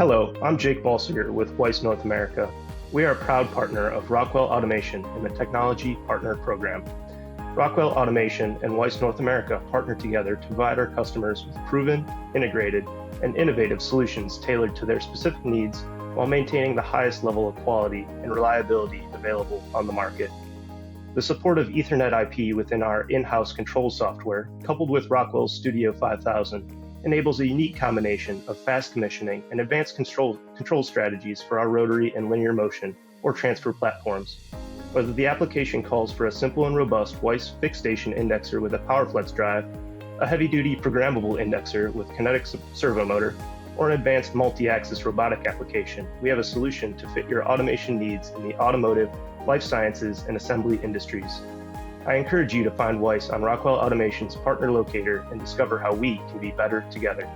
Hello, I'm Jake Balsiger with WEISS North America. We are a proud partner of Rockwell Automation in the Technology Partner Program. Rockwell Automation and WEISS North America partner together to provide our customers with proven, integrated, and innovative solutions tailored to their specific needs while maintaining the highest level of quality and reliability available on the market. The support of Ethernet IP within our in-house control software, coupled with Rockwell's Studio 5000, enables a unique combination of fast commissioning and advanced control strategies for our rotary and linear motion or transfer platforms. Whether the application calls for a simple and robust WEISS fixed station indexer with a PowerFlex drive, a heavy-duty programmable indexer with kinetic servo motor, or an advanced multi-axis robotic application, we have a solution to fit your automation needs in the automotive, life sciences, and assembly industries. I encourage you to find WEISS on Rockwell Automation's partner locator and discover how we can be better together.